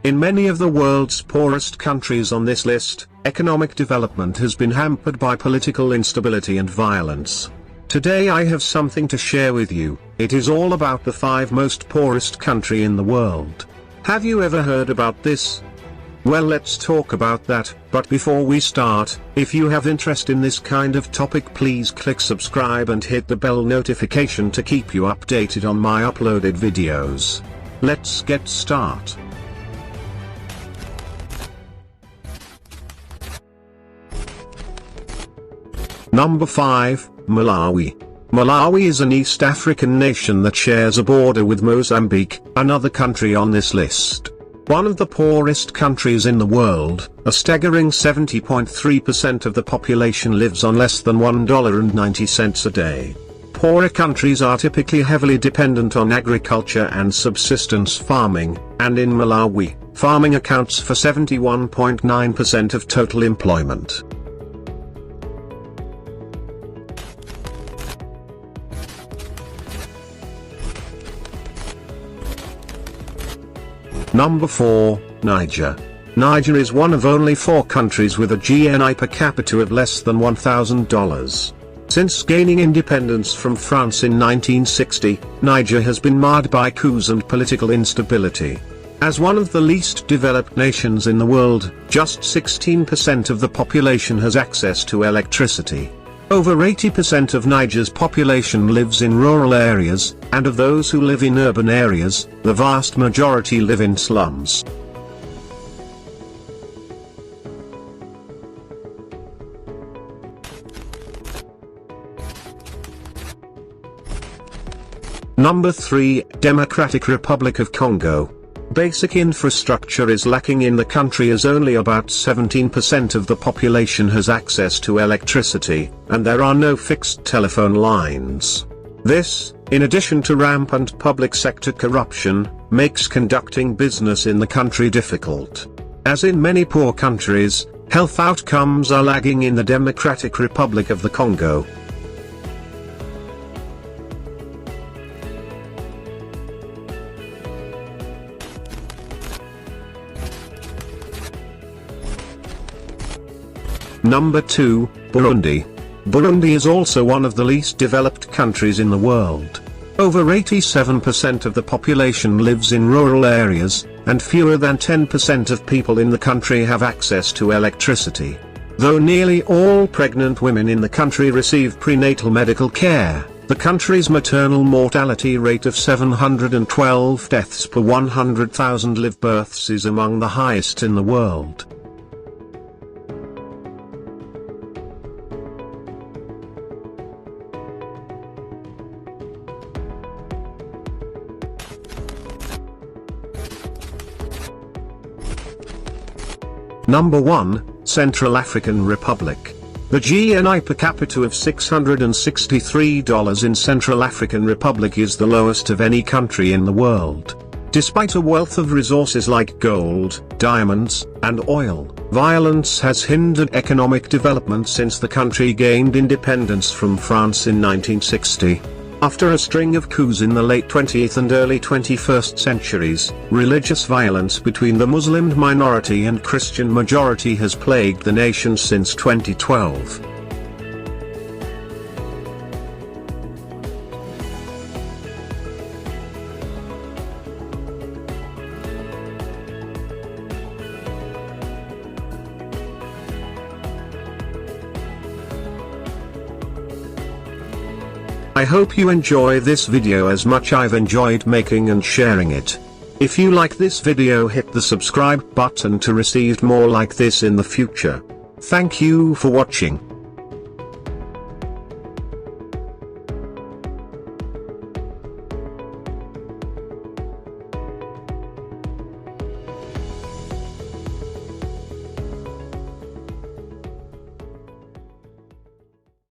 In many of the world's poorest countries on this list, economic development has been hampered by political instability and violence. Today I have something to share with you. It is all about the 5 most poorest country in the world. Have you ever heard about this? Well, let's talk about that, but before we start, if you have interest in this kind of topic, please click subscribe and hit the bell notification to keep you updated on my uploaded videos. Let's get started. Number 5, Malawi. Malawi is an East African nation that shares a border with Mozambique, another country on this list. One of the poorest countries in the world, a staggering 70.3% of the population lives on less than $1.90 a day. Poorer countries are typically heavily dependent on agriculture and subsistence farming, and in Malawi, farming accounts for 71.9% of total employment. Number 4, Niger. Niger is one of only 4 countries with a GNI per capita of less than $1,000. Since gaining independence from France in 1960, Niger has been marred by coups and political instability. As one of the least developed nations in the world, just 16% of the population has access to electricity. Over 80% of Niger's population lives in rural areas, and of those who live in urban areas, the vast majority live in slums. Number 3, Democratic Republic of Congo. Basic infrastructure is lacking in the country as only about 17% of the population has access to electricity, and there are no fixed telephone lines. This, in addition to rampant public sector corruption, makes conducting business in the country difficult. As in many poor countries, health outcomes are lagging in the Democratic Republic of the Congo. Number 2, Burundi. Burundi is also one of the least developed countries in the world. Over 87% of the population lives in rural areas, and fewer than 10% of people in the country have access to electricity. Though nearly all pregnant women in the country receive prenatal medical care, the country's maternal mortality rate of 712 deaths per 100,000 live births is among the highest in the world. Number 1, Central African Republic. The GNI per capita of $663 in Central African Republic is the lowest of any country in the world. Despite a wealth of resources like gold, diamonds, and oil, violence has hindered economic development since the country gained independence from France in 1960. After a string of coups in the late 20th and early 21st centuries, religious violence between the Muslim minority and Christian majority has plagued the nation since 2012. I hope you enjoy this video as much I've enjoyed making and sharing it. If you like this video, hit the subscribe button to receive more like this in the future. Thank you for watching.